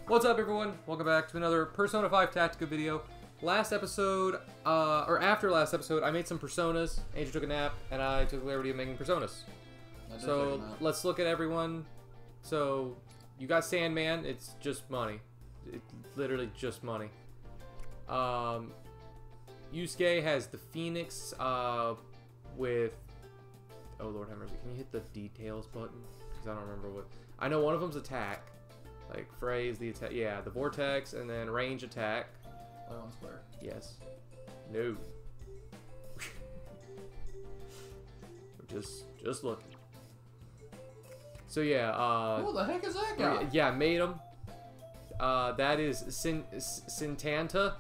What's up, everyone? Welcome back to another Persona 5 Tactica video. Last episode, or after last episode, I made some personas. Angel took a nap, and I took the liberty of making personas. So let's look at everyone. So you got Sandman. It's just money. It's literally just money. Yusuke has the Phoenix with. Oh Lord have mercy! Can you hit the details button? Because I don't remember what. I know one of them's attack. Like phrase the attack, yeah, the vortex, and then range attack. One square. Yes. No. just looking. So yeah. Who the heck is that guy? Yeah, made him. That is Sintanta.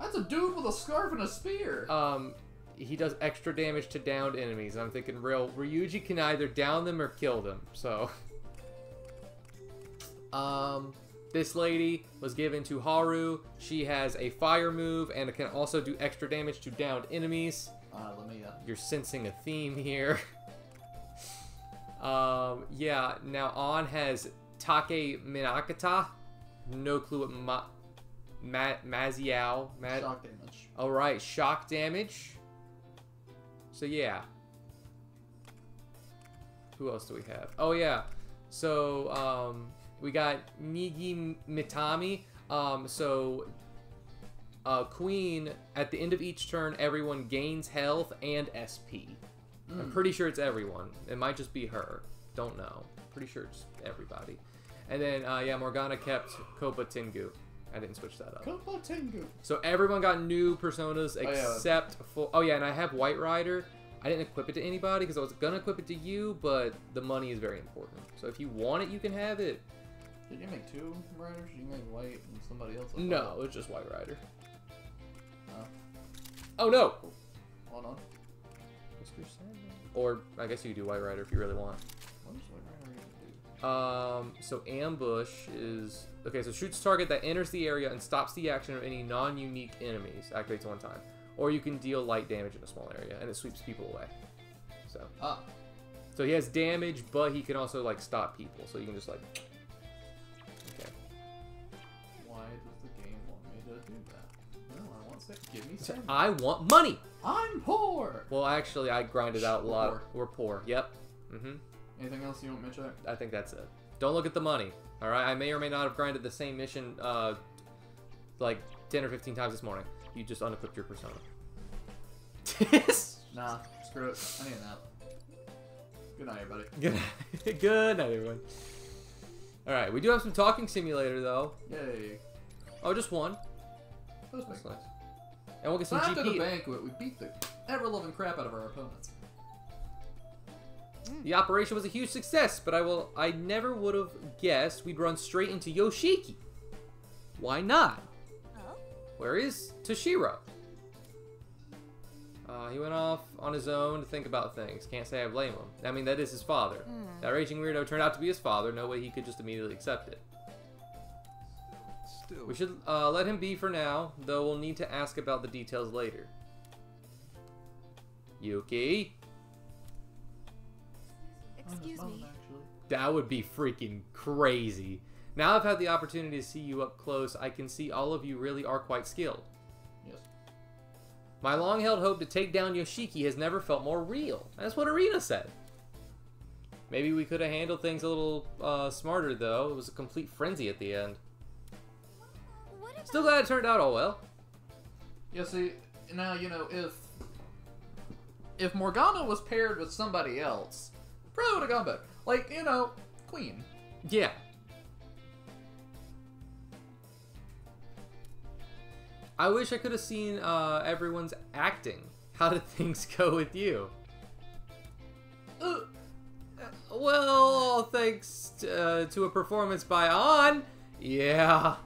That's a dude with a scarf and a spear. He does extra damage to downed enemies. I'm thinking, Ryuji can either down them or kill them. So. This lady was given to Haru. She has a fire move and it can also do extra damage to downed enemies. You're sensing a theme here. Yeah, now On has Take Minakata. No clue what Maziao. Shock damage. Alright, shock damage. So yeah. Who else do we have? Oh yeah. So, we got Nigi Mitami. Queen, at the end of each turn, everyone gains health and SP. I'm pretty sure it's everyone. It might just be her. Don't know. Pretty sure it's everybody. And then, yeah, Morgana kept Kopa Tengu. I didn't switch that up. Kopa Tengu. So everyone got new personas except for... Oh, yeah, and I have White Rider. I didn't equip it to anybody because I was going to equip it to you, but the money is very important. So if you want it, you can have it. Did you make two riders? Did you make White and somebody else? No, it's just White Rider. Oh no! Hold on. Mr. Sandman. Or I guess you could do White Rider if you really want. What is White Rider going to do? So ambush is okay. So shoots target that enters the area and stops the action of any non-unique enemies. Activates one time. Or you can deal light damage in a small area and it sweeps people away. So. So he has damage, but he can also like stop people. So you can just like. Why does the game want me to do that? No, I want to give me some. I want money! I'm poor! Well, actually, I grinded out a lot. We're poor. Yep. Anything else you want me to check? I think that's it. Don't look at the money. Alright? I may or may not have grinded the same mission, like 10 or 15 times this morning. You just unequipped your persona. Nah, screw it. I need a nap. Good night, everybody. Good night. Good night, everyone. Alright, we do have some talking simulator, though. Yay. Oh, just one. That's nice. And we'll get some after GP. the banquet, we beat the ever-loving crap out of our opponents. The operation was a huge success, but I never would have guessed we'd run straight into Yoshiki. Why not? Oh? Where is Toshiro? He went off on his own to think about things. Can't say I blame him. I mean, that is his father. That raging weirdo turned out to be his father. No way he could just immediately accept it. Still. We should let him be for now, though we'll need to ask about the details later. Yuki? Excuse me. That would be freaking crazy. Now I've had the opportunity to see you up close, I can see all of you really are quite skilled. Yes. My long-held hope to take down Yoshiki has never felt more real. That's what Arena said. Maybe we could have handled things a little smarter, though. It was a complete frenzy at the end. Still glad it turned out all well. Yeah, see, now, you know, if Morgana was paired with somebody else, probably would have gone better. Like, you know, Queen. Yeah. I wish I could have seen everyone's acting. How did things go with you? Well, thanks to a performance by On. Yeah.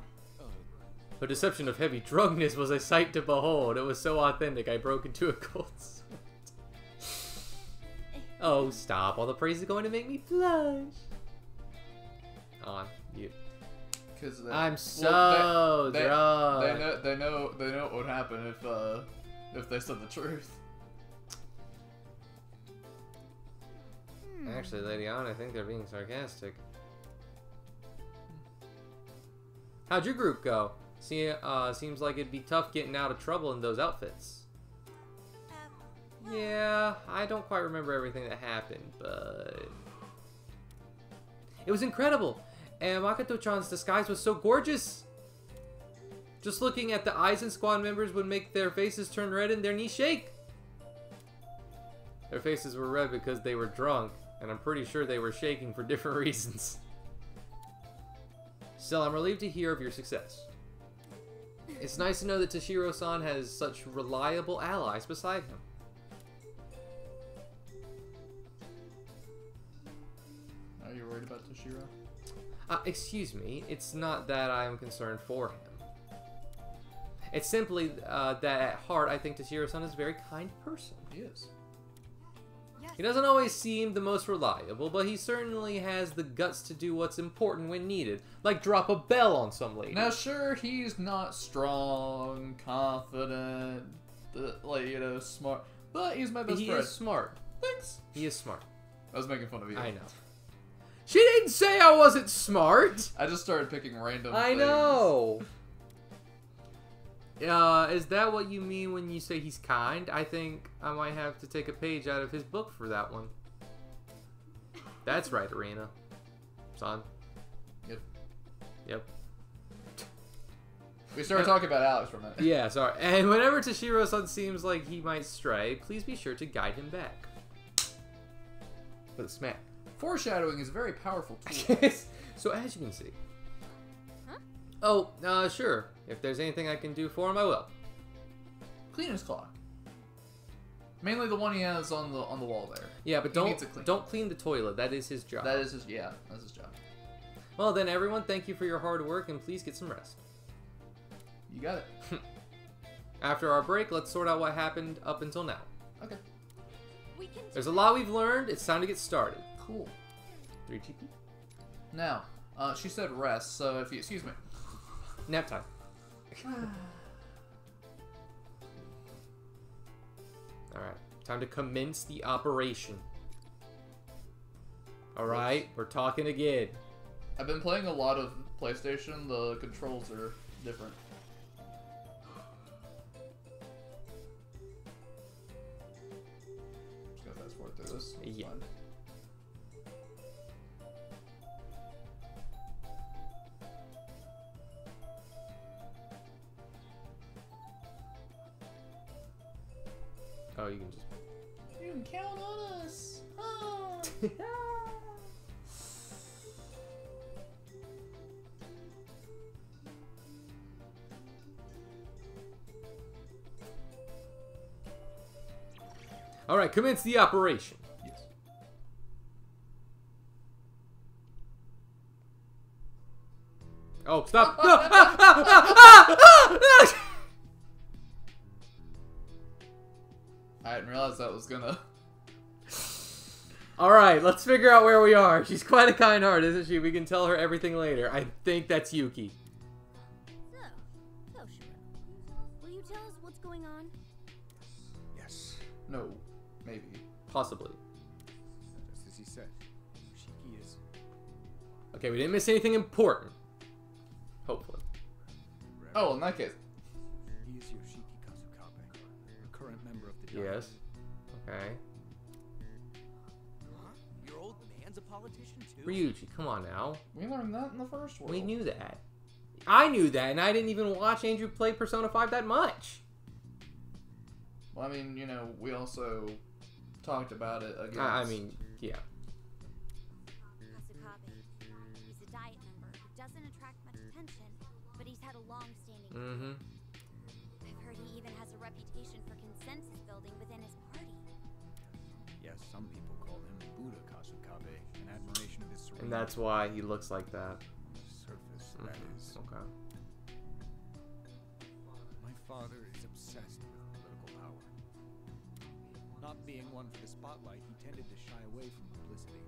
Her deception of heavy drunkenness was a sight to behold. It was so authentic, I broke into a cold sweat. Oh, stop. All the praise is going to make me blush. On. You. I'm so drunk. They know what would happen if they said the truth. Actually, Lady Anna, I think they're being sarcastic. How'd your group go? See, seems like it'd be tough getting out of trouble in those outfits. Yeah, I don't quite remember everything that happened, but... It was incredible! And Makoto-chan's disguise was so gorgeous! Just looking at the eyes and squad members would make their faces turn red and their knees shake! Their faces were red because they were drunk, and I'm pretty sure they were shaking for different reasons. Still, I'm relieved to hear of your success. It's nice to know that Toshiro-san has such reliable allies beside him. Are you worried about Toshiro? Excuse me, it's not that I'm concerned for him. It's simply that at heart I think Toshiro-san is a very kind person. He is. He doesn't always seem the most reliable, but he certainly has the guts to do what's important when needed, like drop a bell on some lady. Now, sure, he's not strong, confident, like, you know, smart, but he's my best friend. He is smart. Thanks. He is smart. I was making fun of you. I know. She didn't say I wasn't smart! I just started picking random I things. know! Is that what you mean when you say he's kind? I think I might have to take a page out of his book for that one. That's right, Arena. Son. Yep. Yep. We started talking about Alex for a minute. Yeah, sorry. And whenever Toshiro-san seems like he might stray, please be sure to guide him back. With a smack. Foreshadowing is a very powerful tool. So as you can see. Oh, sure. If there's anything I can do for him, I will. Clean his clock. Mainly the one he has on the wall there. Yeah, but He needs it clean. don't clean the toilet. That is his job. That is his, yeah, that's his job. Well then, everyone, thank you for your hard work, and please get some rest. You got it. After our break, let's sort out what happened up until now. Okay. There's a lot we've learned. It's time to get started. Cool. 3GP. Now, she said rest, so if you, excuse me. Nap time. Alright, time to commence the operation. Alright, we're talking again. I've been playing a lot of PlayStation, the controls are different. Just gonna fast forward through this. It's Yeah. fine. Oh, you can just... You can count on us. Oh. Alright, commence the operation. Yes. Oh, stop! No! Ah! I didn't realize that was gonna... Alright, let's figure out where we are. She's quite a kind heart, isn't she? We can tell her everything later. I think that's Yuki. So, Toshiro, will you tell us what's going on? Yes, No. Maybe. Possibly. just as he said. Yoshiki is... Okay, we didn't miss anything important. Hopefully. Oh, in that case. He is Yoshiki Kazukabe, a current member of the Yes. Okay. Huh? Your old man's a politician too? Ryuji, come on now. We learned that in the first world. We knew that. I knew that, and I didn't even watch Andrew play Persona 5 that much. Well, I mean, you know, we also talked about it against... I mean, yeah. Kasukabe. He's a diet member who doesn't attract much attention, but he's had a long-standing Mm-hmm. I've heard he even has a reputation for consensus building within his party. Yes, some people call him Buddha Kazukabe, in admiration of his And serenity. that's why he looks like that. Surface, that is. Okay. My father is obsessed with political power. Not being one for the spotlight, he tended to shy away from publicity,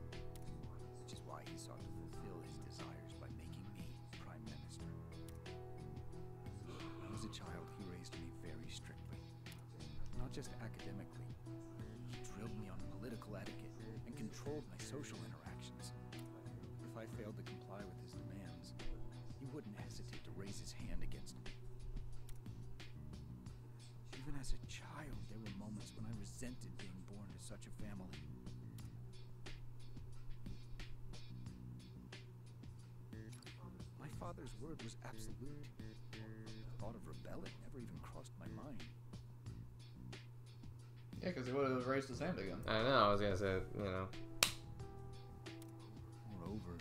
which is why he sought to fulfill his desires by making me prime minister. When I was a child, he raised me very strictly. Not just academically. He drilled me on political etiquette and controlled my social interactions. If I failed to comply with his demands, he wouldn't hesitate to raise his hand against me. Even as a child, there were moments when I resented being born to such a family. My father's word was absolute. The thought of rebelling never even crossed my mind. Yeah, because he would have raised his hand again. I know, I was gonna say, you know. Moreover,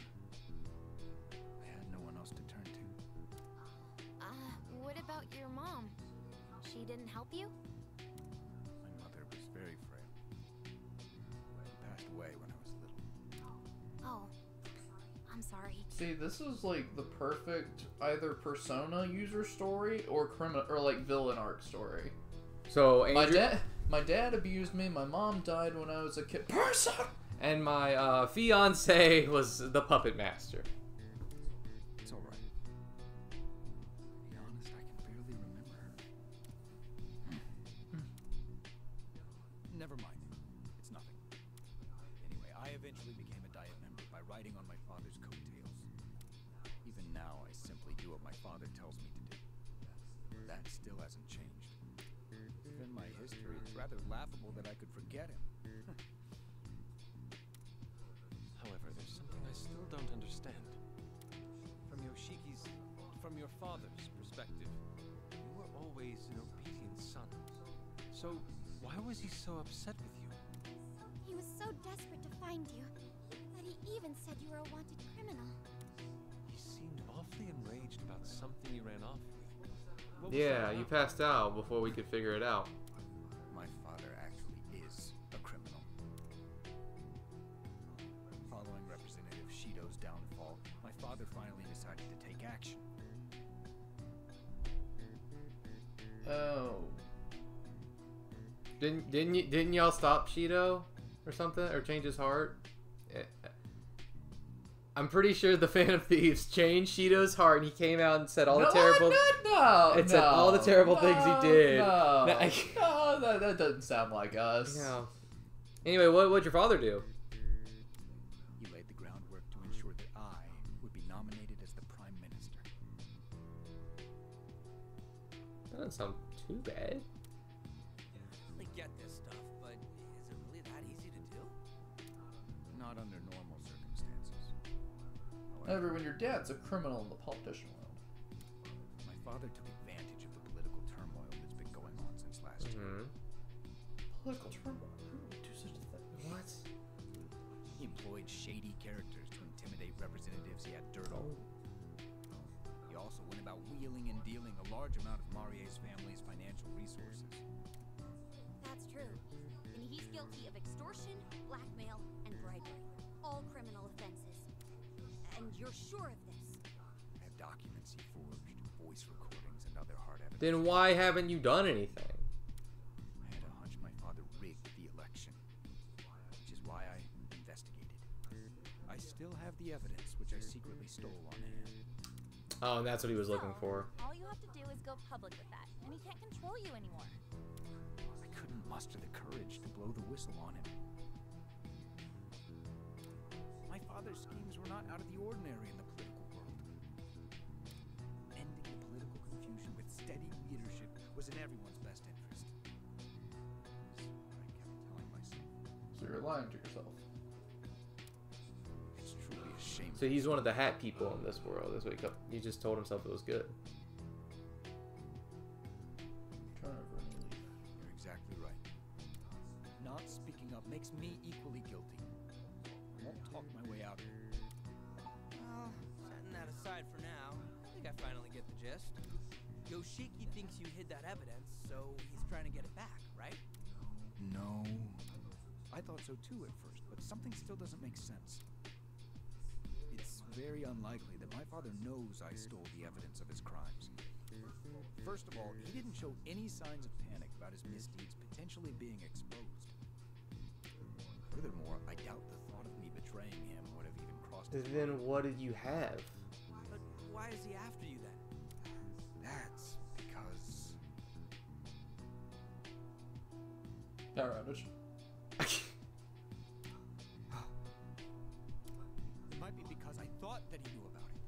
I had no one else to turn to. What about your mom? She didn't help you? My mother was very frail. She passed away when I was little. Oh, I'm sorry. See, this is like the perfect either Persona user story or criminal or like villain arc story. So Andrew, My dad abused me. My mom died when I was a kid. Persona. and my fiance was the puppet master. It's all right. To be honest, I can barely remember her. Never mind. It's nothing. Anyway, I eventually became a Diet member by riding on my father's coattails. Even now, I simply do what my father tells me to do. That still hasn't changed. Given my history, it's rather laughable that I could forget him. However, there's something I still don't understand. From your father's perspective, you were always an obedient son. So, why was he so upset with you? He was so desperate to find you that he even said you were a wanted criminal. He seemed awfully enraged about something you ran off with. What was Yeah, that you about? passed out before we could figure it out. My father actually is a criminal. Following Representative Shido's downfall, my father finally decided to take action. Oh. Didn't y'all stop Shido or something, or change his heart? I'm pretty sure the Fan of Thieves changed Shido's heart, and he came out and said all the terrible. Said all the terrible things he did. No, No. no, that doesn't sound like us. No. Anyway, what'd your father do? He laid the groundwork to ensure that I would be nominated as the Prime Minister. That doesn't sound too bad. I get this stuff, but is it really that easy to do? Not under normal circumstances. However, when your dad's a criminal in the politician world. My father took advantage of the political turmoil that's been going on since last year. Political turmoil? Who would do such a thing? What? He employed shady characters to intimidate representatives he had dirt on. He also went about wheeling and dealing a large amount of Marie's family's financial resources. That's true. And he's guilty of extortion, blackmail, and bribery. All criminal offenses. And you're sure of this? I have documents he forged, voice recordings, and other hard evidence. Then why haven't you done anything? I had a hunch my father rigged the election, which is why I investigated. I still have the evidence, which I secretly stole on hand. Oh, and that's what he was looking for. All you have to do is go public with that, and he can't control you anymore. I couldn't muster the courage to blow the whistle on him. My father's schemes were not out of the ordinary in the political world. Ending the political confusion with steady leadership was in everyone's best interest. That's what I kept telling myself. So you're lying to yourself. It's truly a shame. So he's one of the hat people in this world. That's what he just told himself it was good. Turnover and leave. You're exactly right. Not speaking up makes me equally guilty. I won't talk my way out of it. Well, setting that aside for now, I think I finally get the gist. Yoshiki thinks you hid that evidence, so he's trying to get it back, right? No. I thought so too at first, but something still doesn't make sense. It's very unlikely that my father knows I stole the evidence of his crimes. First of all, he didn't show any signs of panic about his misdeeds potentially being exposed. Furthermore, I doubt the thought of me betraying him would have even crossed his mind. Then what did you have? But why is he after you then? That's because... Power outage. It might be because I thought that he knew about it.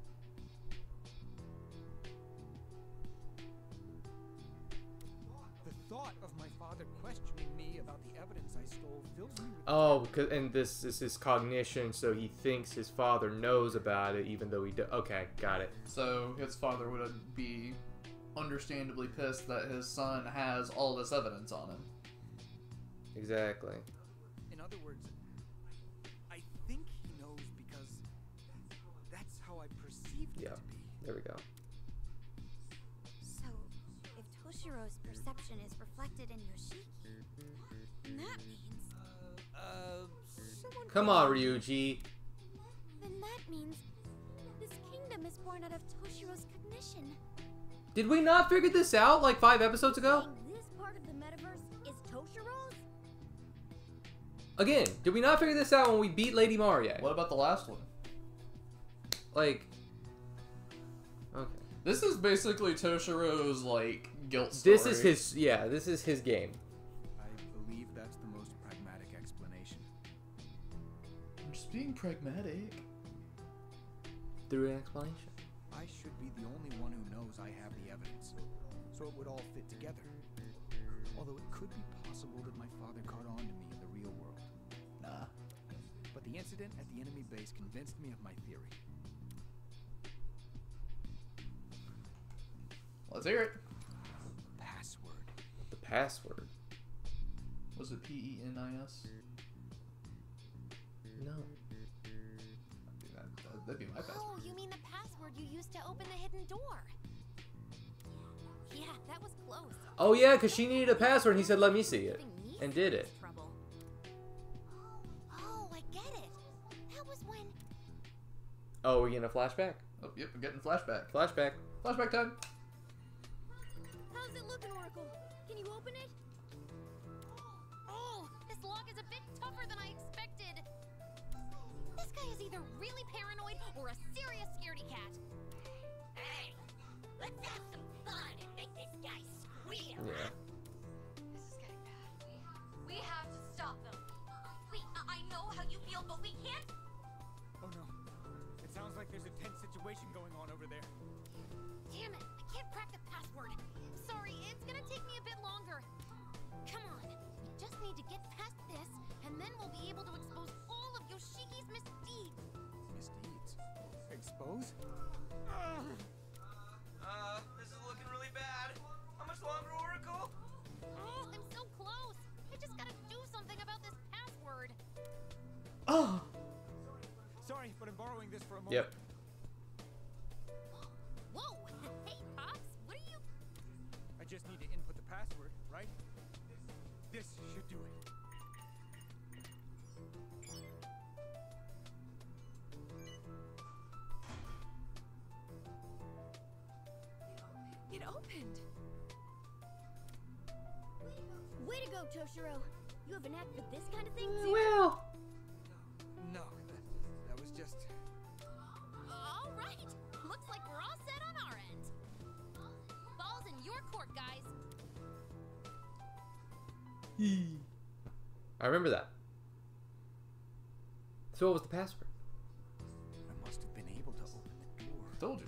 father questioning me about the evidence I stole fills me with Oh, because, and this is his cognition, so he thinks his father knows about it, even though he okay, got it. So his father would be understandably pissed that his son has all this evidence on him. Exactly. In other words, I think he knows because that's how I perceived it Yeah, to be. there we go. So, if Toshiro's perception is reflected in Yoshiki, then that means... Someone Come on, Ryuji. Then that means this kingdom is born out of Toshiro's cognition. Did we not figure this out like 5 episodes ago? Saying this part of the metaverse is Toshiro's? Again, did we not figure this out when we beat Lady Maria? What about the last one? Like, okay. This is basically Toshiro's, like, guilt story. This is his, yeah, this is his game. I believe that's the most pragmatic explanation. I'm just being pragmatic. Through an explanation. I should be the only one who knows I have the evidence, so it would all fit together. Although it could be possible that my father caught on to me in the real world. Nah. But the incident at the enemy base convinced me of my theory. Let's hear it. Password. The password. Was it PENIS? No. That'd be my password. Oh, you mean the password you used to open the hidden door? Yeah, that was close. Oh yeah, because she needed a password and he said, let me see it. Giving me And did it. trouble. Oh, I get it. That was when... Oh, we're getting a flashback? Oh, yep, we're getting flashback. Flashback. Flashback time. How's it looking, Oracle? Can you open it? Oh, this lock is a bit tougher than I expected. This guy is either really paranoid or a serious scaredy cat. Hey, let's have some fun and make this guy squeal. Yeah. This is getting bad. We have to stop them. Wait, I know how you feel, but we can't. Oh no. It sounds like there's a tense situation going on over there. Damn it, I can't crack the password. Sorry, it's gonna take me a bit longer. Come on, we just need to get past this, and then we'll be able to expose all of Yoshiki's misdeeds. Misdeeds? Expose? This is looking really bad. How much longer, Oracle? Oh, I'm so close. I just gotta do something about this password. Oh! Sorry, but I'm borrowing this for a moment. Yep. Whoa, hey, Pops, what are you... I just need to input the password, right? This should do it. It opened. Way to go, Toshiro. You have a knack for this kind of thing, too? Well. No, that was just... All right. Looks like we're all set on our end. Ball's in your court, guys. I remember that. So what was the password? I must have been able to open the door. Told you.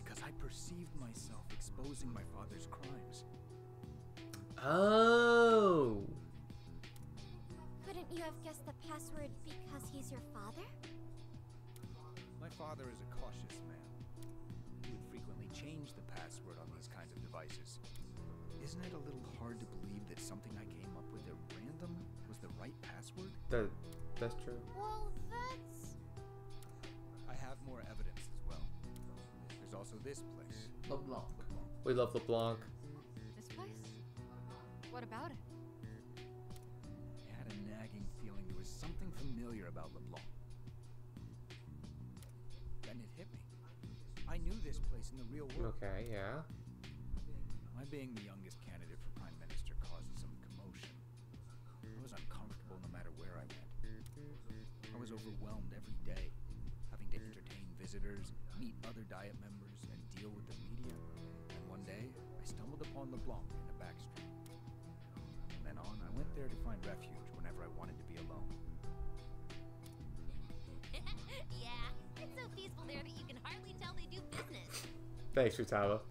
Because I perceived myself exposing my father's crimes. Oh. Couldn't you have guessed the password because he's your father? My father is a cautious man. He would frequently change the password on these kinds of devices. Isn't it a little hard to believe that something I came up with at random was the right password? That's true. Well, that's... I have more evidence as well. There's also this place. LeBlanc. We love LeBlanc. This place? What about it? I had a nagging feeling there was something familiar about LeBlanc. Then it hit me. I knew this place in the real world. Okay, yeah. My being the youngest candidate for Prime Minister caused some commotion. I was uncomfortable no matter where I went. I was overwhelmed every day, having to entertain visitors, meet other Diet members, and deal with the media. And one day, I stumbled upon LeBlanc in a back street. From then on, I went there to find refuge whenever I wanted to be alone. Yeah, it's so peaceful there that you can hardly tell they do business. Thanks, Futaba.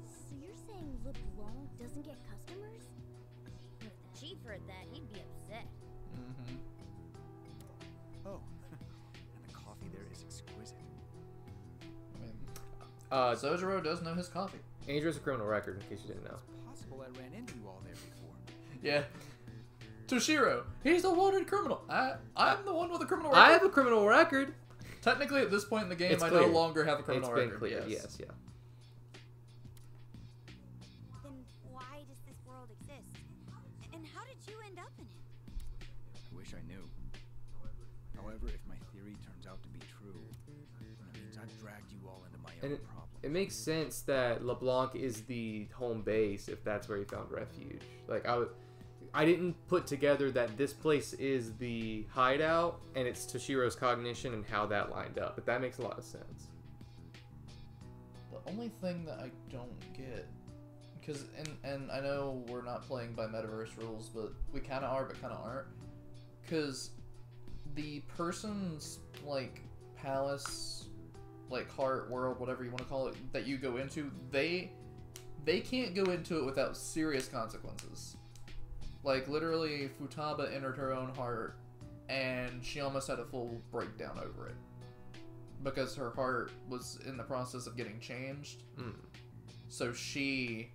So you're saying LeBlanc doesn't get customers? Sojiro does know his coffee. Andrew has a criminal record, in case you didn't know. It's possible I ran into you all there before. Yeah. Toshiro, he's a wanted criminal. I'm the one with a criminal record. I have a criminal record. Technically, at this point in the game, It's I clear. no longer have a criminal It's been record. clear. Yes. Yes, yeah. Then why does this world exist? And how did you end up in it? I wish I knew. However, if my theory turns out to be true, then it means I've dragged you all into my And own problem. it makes sense that LeBlanc is the home base if that's where he found refuge. Like I didn't put together that this place is the hideout and it's Toshiro's cognition and how that lined up, but that makes a lot of sense. The only thing that I don't get, because and I know we're not playing by metaverse rules, but we kind of are, but kind of aren't, because the person's like palace, like heart, world, whatever you want to call it, that you go into, they can't go into it without serious consequences. Like, literally, Futaba entered her own heart, and she almost had a full breakdown over it. Because her heart was in the process of getting changed. So she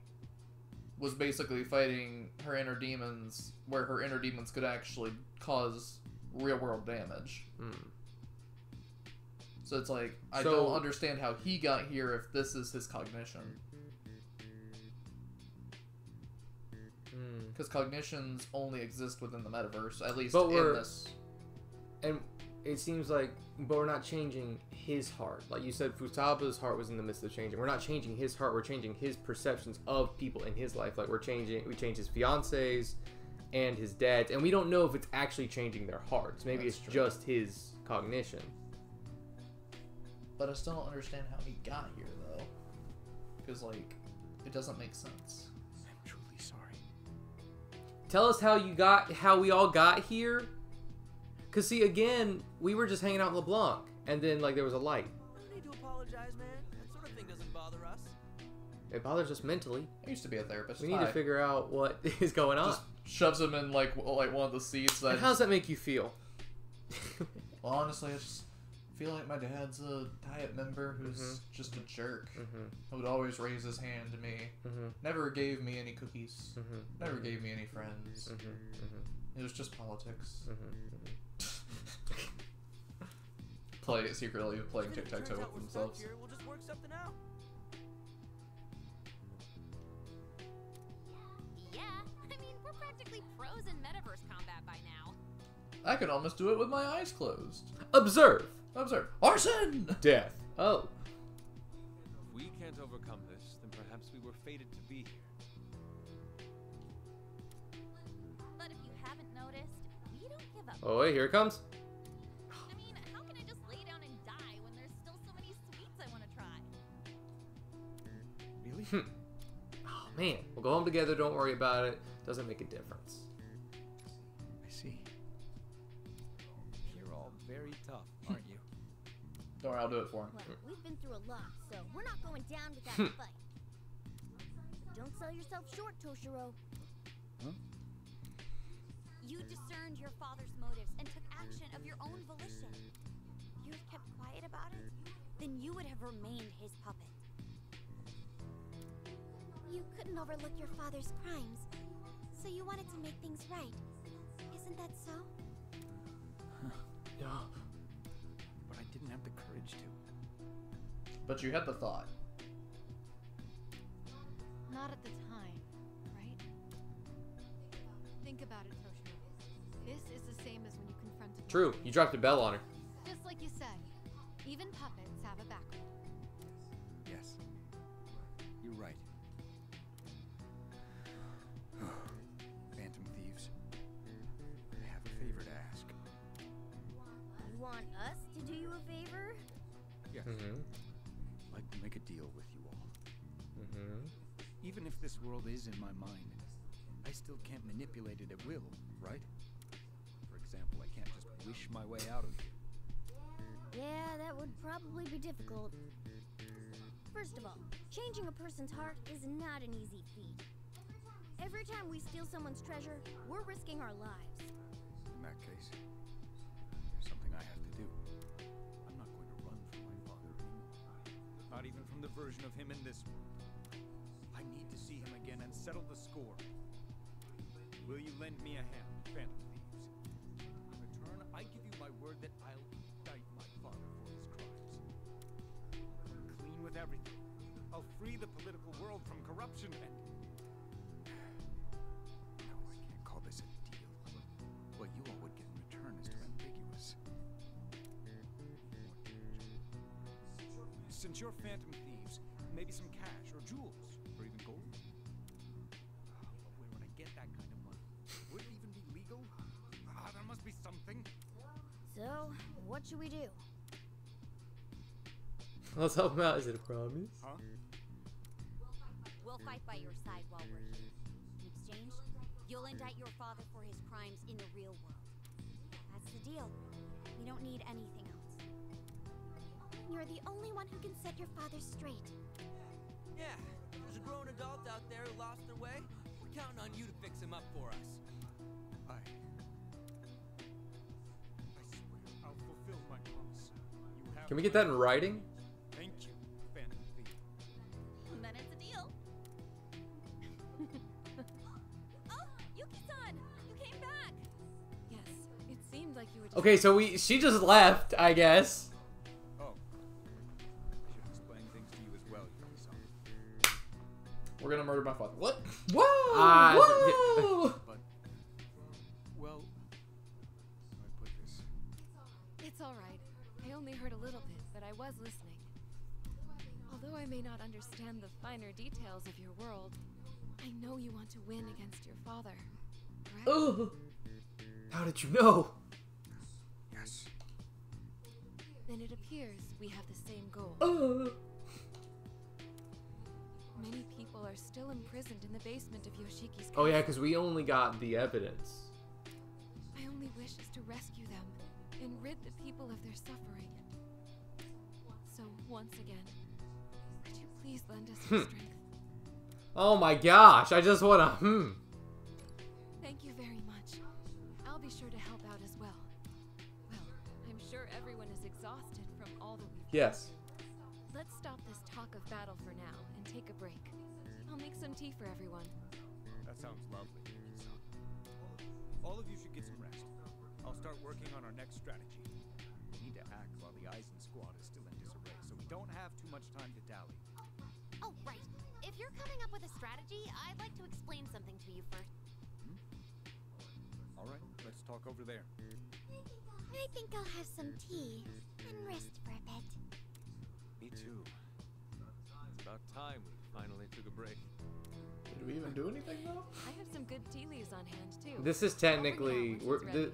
was basically fighting her inner demons, where her inner demons could actually cause real-world damage. So it's like, I don't understand how he got here if this is his cognition. Because cognitions only exist within the metaverse, at least in this. And it seems like, but we're not changing his heart. Like you said, Futaba's heart was in the midst of changing. We're not changing his heart. We're changing his perceptions of people in his life. Like we changed his fiancés and his dad's, and we don't know if it's actually changing their hearts. Maybe That's it's true. just his cognition. But I still don't understand how he got here, though. Because, like, it doesn't make sense. I'm truly sorry. Tell us how we all got here. Cause see, again, we were just hanging out in LeBlanc, and then like there was a light. No need to apologize, man. That sort of thing doesn't bother us. It bothers us mentally. I used to be a therapist. We need to figure out what is going on. Just shoves him in like one of the seats. That And how does that make you feel? Well, honestly, I just feel like my dad's a Diet member who's just a jerk. Who would always raise his hand to me. Never gave me any cookies. Never gave me any friends. It was just politics. Secretly playing Even if it tic-tac-toe turns out with we're stuck themselves. here, we'll just work something out. Yeah, I mean, we're practically pros in metaverse combat by now. I could almost do it with my eyes closed. Observe. Observe. Arson! Death. Oh. If we can't overcome this, then perhaps we were fated to be here. But if you haven't noticed, we don't give up. Oh wait, here it comes. I mean, how can I just lay down and die when there's still so many sweets I want to try? Really? Oh man, we'll go home together. Don't worry about it. Doesn't make a difference. I see. You're all very tough, aren't you? Don't worry, I'll do it for him. Well, we've been through a lot, so we're not going down without a fight. But don't sell yourself short, Toshiro. Huh? You discerned your father's motives and took action of your own volition. If you had kept quiet about it, then you would have remained his puppet. You couldn't overlook your father's crimes, so you wanted to make things right. Isn't that so? Yeah. But I didn't have the courage to. But you had the thought. Not at the time, right? Think about it, Toshiro. This is the same as when you confronted True. Yoshiki. You dropped a bell on her. Just like you said, even puppets have a background. Yes. You're right. Phantom Thieves. I have a favor to ask. You want us to do you a favor? Yes. I'd like to make a deal with you all. Even if this world is in my mind, I still can't manipulate it at will, right? For example, I can't just wish my way out of here. Yeah, that would probably be difficult. First of all, changing a person's heart is not an easy feat. Every time we steal someone's treasure, we're risking our lives. In that case, there's something I have to do. I'm not going to run from my father anymore. Not even from the the version of him in this one. I need to see him again and settle the score. Will you lend me a hand, Phantom Thieves? In return, I give you my word that I'll indict my father for his crimes. Clean with everything. I'll free the political world from corruption and... No, I can't call this a deal. What you all would get in return is too ambiguous. Since you're Phantom Thieves, maybe some cash or jewels, or even gold. But where would I get that kind of money? Would it even be legal? There must be something. So, what should we do? Let's help him out. Is it a promise? Huh? We'll fight by your side while we're here. In exchange, you'll indict your father for his crimes in the real world. That's the deal. We don't need anything else. You're the only one who can set your father straight. Yeah, there's a grown adult out there who lost their way. We're counting on you to fix him up for us. I swear I'll fulfill my promise. You have Can we get that in writing? Thank you, Phantom Thief. Then it's a deal. Oh, Yuki-san! You came back! Yes, it seemed like you were. Okay, so she just left, I guess. Oh. I should explain things to you as well, Yuki-san. We're gonna murder my father. What? Whoa! Whoa! But, well, how do I put this? It's all right. I only heard a little bit, but I was listening. Although I may not understand the finer details of your world, I know you want to win against your father, correct? Ugh. How did you know? Yes. Then it appears we have the same goal. Many people are still imprisoned in the basement of Yoshiki's Oh yeah, castle. because we only got the evidence. My only wish is to rescue them and rid the people of their suffering. So, once again, could you please lend us your strength? Oh my gosh, I just wanna, Thank you very much. I'll be sure to help out as well. Well, I'm sure everyone is exhausted from all that we've Yes. Let's stop this talk of battle for now and take a break. I'll make some tea for everyone. That sounds lovely, Yuki-san. All of you should get some rest. I'll start working on our next strategy. We need to act while the Eisen squad is still in disarray, so we don't have too much time to dally. Oh, right. If you're coming up with a strategy, I'd like to explain something to you first. All right, let's talk over there. I think I'll have some tea and rest for a bit. Me too. It's about time we finally took a break. Did we even do anything though? I have some good tea leaves on hand too. This is I'll bring it out technically, once it's ready.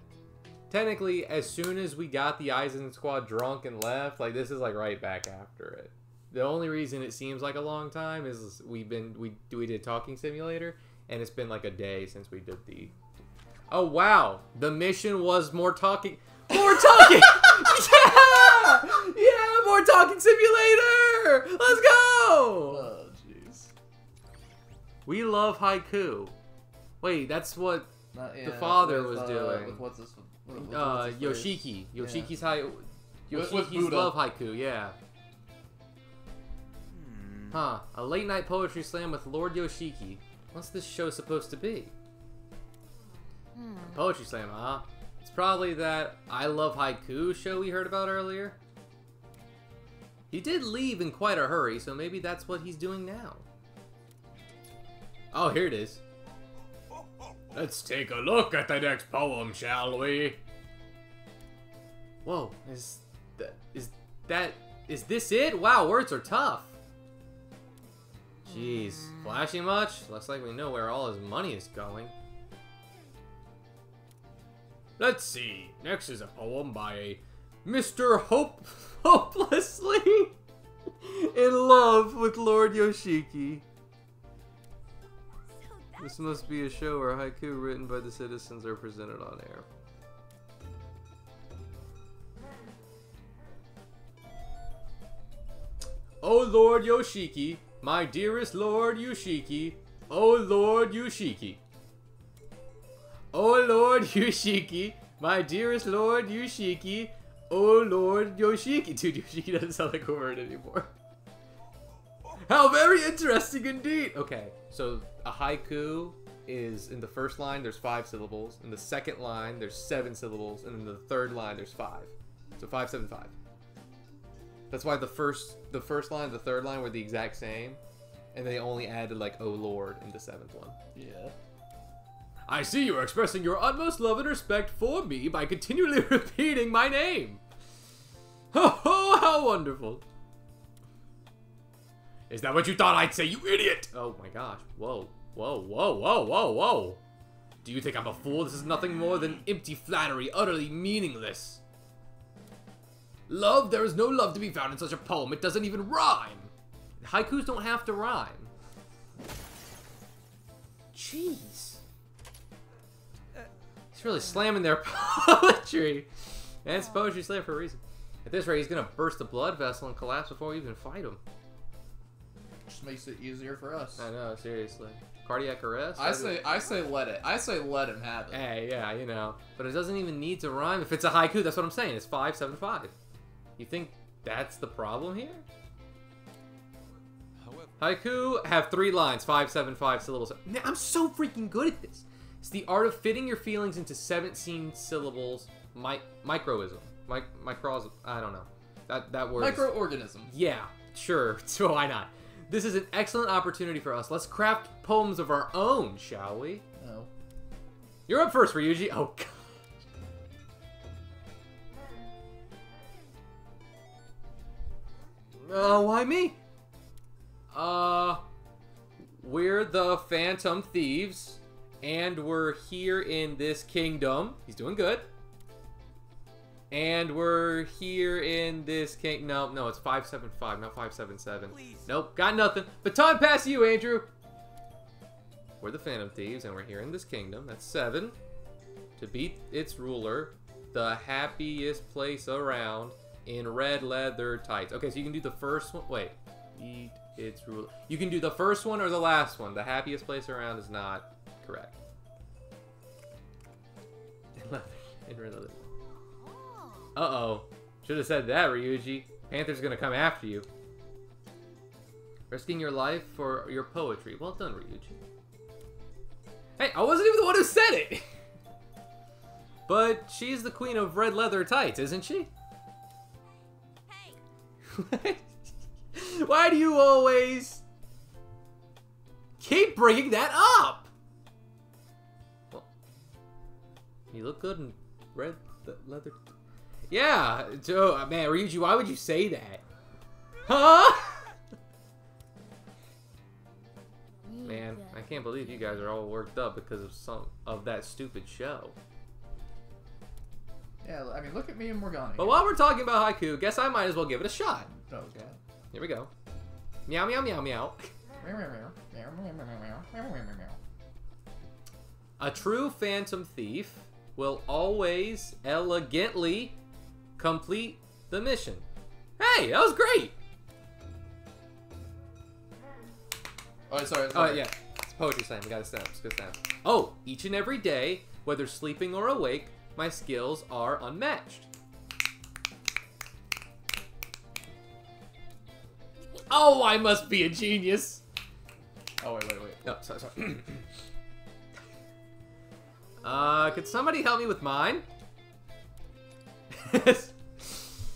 technically, as soon as we got the Eisen squad drunk and left, like this is like right back after it. The only reason it seems like a long time is we did Talking Simulator, and it's been like a day since we did the. Oh wow, the mission was more talking. More talking! Yeah! Yeah, more Talking Simulator! Let's go! Oh, jeez. We love haiku. Wait, that's what Not, the father with, was doing. With what's his, with what's his Yoshiki. face? Yoshiki's Yeah. With Yoshiki's Buddha. love haiku, yeah. Huh. A late night poetry slam with Lord Yoshiki. What's this show supposed to be? Poetry slam, huh? It's probably that I Love Haiku show we heard about earlier. He did leave in quite a hurry, so maybe that's what he's doing now. Oh, here it is. Let's take a look at the next poem, shall we? Whoa, is this it? Wow, words are tough. Jeez, flashing much? Looks like we know where all his money is going. Let's see. Next is a poem by a Mr. Hopelessly in love with Lord Yoshiki. This must be a show where haiku written by the citizens are presented on air. Oh Lord Yoshiki, my dearest Lord Yoshiki, oh Lord Yoshiki. Oh Lord Yoshiki, my dearest Lord Yoshiki, oh Lord Yoshiki. Dude, Yoshiki doesn't sound like a word anymore. How very interesting indeed. Okay, so a haiku is in the first line there's 5 syllables, in the second line there's 7 syllables, and in the third line there's 5. So 5, 7, 5. That's why the first line and the third line were the exact same, and they only added like "Oh Lord" in the 7th one. Yeah. I see you are expressing your utmost love and respect for me by continually repeating my name. Ho ho, how wonderful. Is that what you thought I'd say, you idiot? Oh my gosh. Whoa. Whoa, whoa, whoa, whoa, whoa. Do you think I'm a fool? This is nothing more than empty flattery, utterly meaningless. Love? There is no love to be found in such a poem. It doesn't even rhyme. Haikus don't have to rhyme. Jeez. He's really slamming their poetry. And it's poetry slam for a reason. At this rate, he's gonna burst the blood vessel and collapse before we even fight him. Just makes it easier for us. I know, seriously. Cardiac arrest? I say let it. I say let him have it. Hey, yeah, you know. But it doesn't even need to rhyme. If it's a haiku, that's what I'm saying. It's 5, 7, 5. You think that's the problem here? However, Haiku have 3 lines, 5, 7, 5 syllables. Man, I'm so freaking good at this. It's the art of fitting your feelings into 17 syllables. Microism. Microism. I don't know. That word. Microorganism. Yeah, sure. So why not? This is an excellent opportunity for us. Let's craft poems of our own, shall we? No. You're up first, Ryuji. Oh, God. Why me? We're the Phantom Thieves, and we're here in this kingdom. He's doing good. And we're here in this king. No, it's 575, not 577. Please. Nope, got nothing. Baton pass to you, Andrew. We're the Phantom Thieves, and we're here in this kingdom. That's 7. To beat its ruler, the happiest place around, in red leather tights. Okay, so you can do the first one. Wait, beat its ruler. You can do the first one or the last one. The happiest place around is not correct. In red leather. Uh-oh. Should have said that, Ryuji. Panther's gonna come after you. Risking your life for your poetry. Well done, Ryuji. Hey, I wasn't even the one who said it! But she's the queen of red leather tights, isn't she? Hey, Why do you always keep bringing that up? Well, you look good in red leather. Yeah, Joe, man, Ryuji, why would you say that? Huh? Man, I can't believe you guys are all worked up because of some of that stupid show. Yeah, I mean, look at me and Morgana. But while we're talking about haiku, guess I might as well give it a shot. Oh, God. Here we go. Meow, meow, meow, meow. A true phantom thief will always elegantly complete the mission. Hey, that was great! Oh, sorry. Oh, yeah. It's poetry slam. We got to stamps. Good stamps. Oh, each and every day, whether sleeping or awake, my skills are unmatched. Oh, I must be a genius. Oh, wait. No, sorry. Could somebody help me with mine?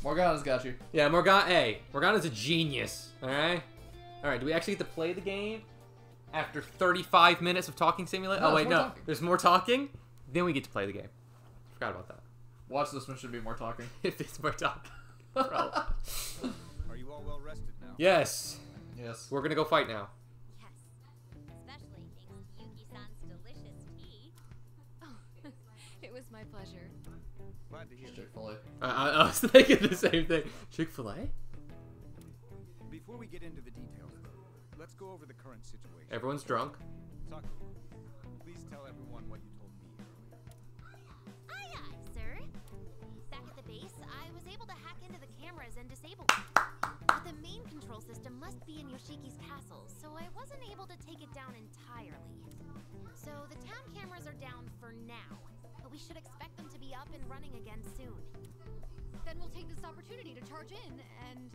Morgana's got you. Yeah, Morgana. Hey, Morgana's a genius. All right. All right. Do we actually get to play the game after 35 minutes of talking simulator? No, Oh wait, there's more no. talking. There's more talking. Then we get to play the game. Forgot about that. Watch this one, should be more talking. If there's more talking. Bro. Are you all well rested now? Yes. Yes. We're gonna go fight now. yes. Especially thanks to Yuki-san's delicious tea. Oh, it was my pleasure. Glad to hear. Chick-fil-A. I was thinking the same thing. Chick-fil-A? Before we get into the details, though, let's go over the current situation. Everyone's drunk. Tactica, please tell everyone what you told me earlier. Aye, aye, sir. Back at the base, I was able to hack into the cameras and disable them. But the main control system must be in Yoshiki's castle, so I wasn't able to take it down entirely. So the town cameras are down for now, but we should expect them to be up and running again soon. Then we'll take this opportunity to charge in and...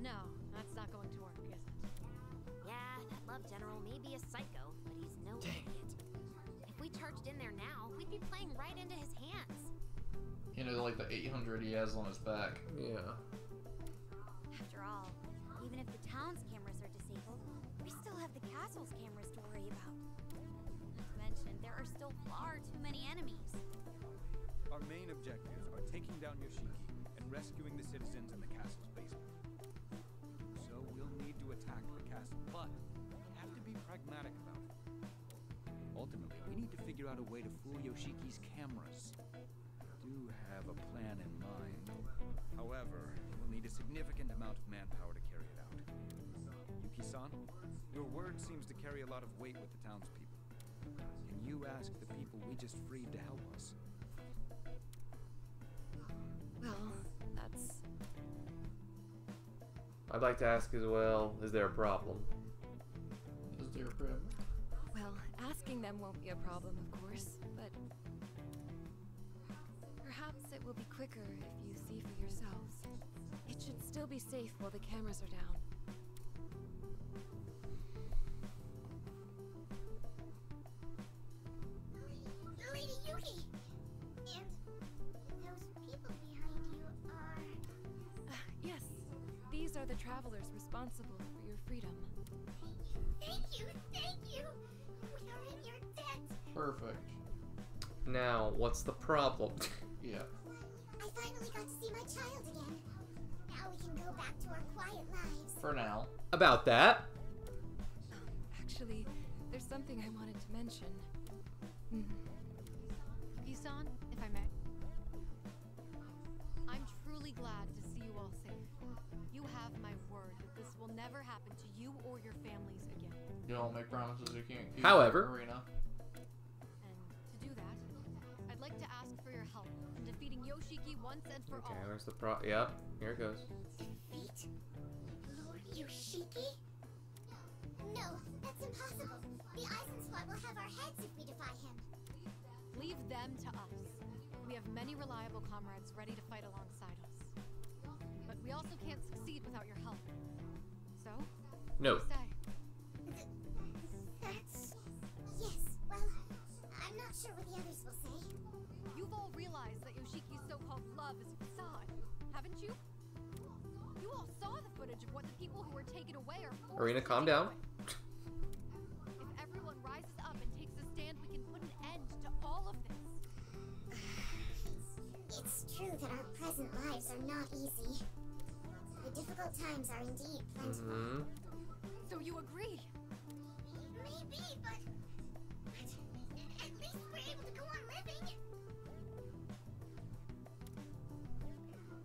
No, that's not going to work, is it? Yeah, that love general may be a psycho, but he's no idiot. If we charged in there now, we'd be playing right into his hands. You know, like the 800 he has on his back. Yeah. After all, even if the town's cameras are disabled, we still have the castle's cameras to worry about. Not to mention, there are still far too many enemies. Our main objectives are taking down Yoshiki and rescuing the citizens in the castle's basement. So we'll need to attack the castle, but we have to be pragmatic about it. Ultimately, we need to figure out a way to fool Yoshiki's cameras. I do have a plan in mind. However, we'll need a significant amount of manpower to carry it out. Yuki-san, your word seems to carry a lot of weight with the townspeople. Can you ask the people we just freed to help us? Well, that's... I'd like to ask as well, is there a problem? Is there a problem? Well, asking them won't be a problem, of course, but... perhaps it will be quicker if you see for yourselves. It should still be safe while the cameras are down. Lady Yuki! And those people behind you are... Yes, these are the travelers responsible for your freedom. Thank you! Thank you! We are in your debt! Perfect. Now, what's the problem? Yeah. I finally got to see my child again. Now we can go back to our quiet lives. For now. About that. Actually, there's something I wanted to mention. Yuki-san, if I may. I'm truly glad to see you all safe. You have my word that this will never happen to you or your families again. You don't make promises you can't keep. However. Arena. And to do that, I'd like to ask for your help in defeating Yoshiki once and for Okay, all. where's the Yep, here it goes. Defeat Lord Yoshiki? No, that's impossible. The Eisen Squad will have our heads if we defy him. Leave them to us. We have many reliable comrades ready to fight alongside us. But we also can't succeed without your help. So, No. what do you say? That's... Yes, well, I'm not sure what the others will say. You've all realized that Yoshiki's so-called love is a facade, haven't you? You all saw the footage of what the people who were taken away are forced Arena, to calm take down. away. If everyone rises up and takes a stand, we can put an end to all of this. It's true that our present lives are not easy. The difficult times are indeed plentiful. So you agree? Maybe, but at least we're able to go on living.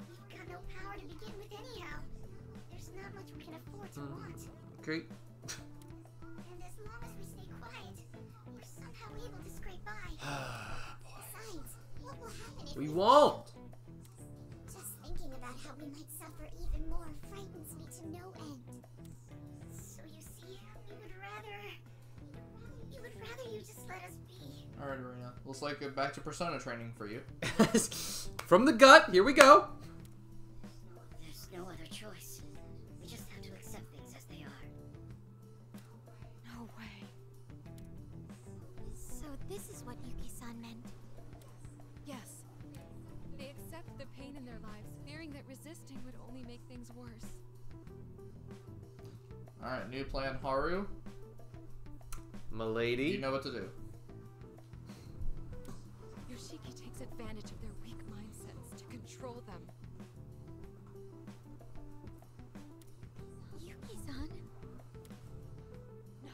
We've got no power to begin with anyhow. There's not much we can afford to want. Great. And as long as we stay quiet, we're somehow able to scrape by. Besides, what will happen if We won't. Just thinking about how we might suffer even more frightens me to no end. So you see, we would rather you just let us be. Alright, Arena. Looks like back to Persona training for you. From the gut, here we go. There's no other choice. We just have to accept things as they are. No way. So this is what Yuki-san meant. Yes. They accept the pain in their lives, fearing that resisting would only make things worse. Alright, new plan, Haru. Milady. You know what to do. Yoshiki takes advantage of their weak mindsets to control them. Yuki-san? No,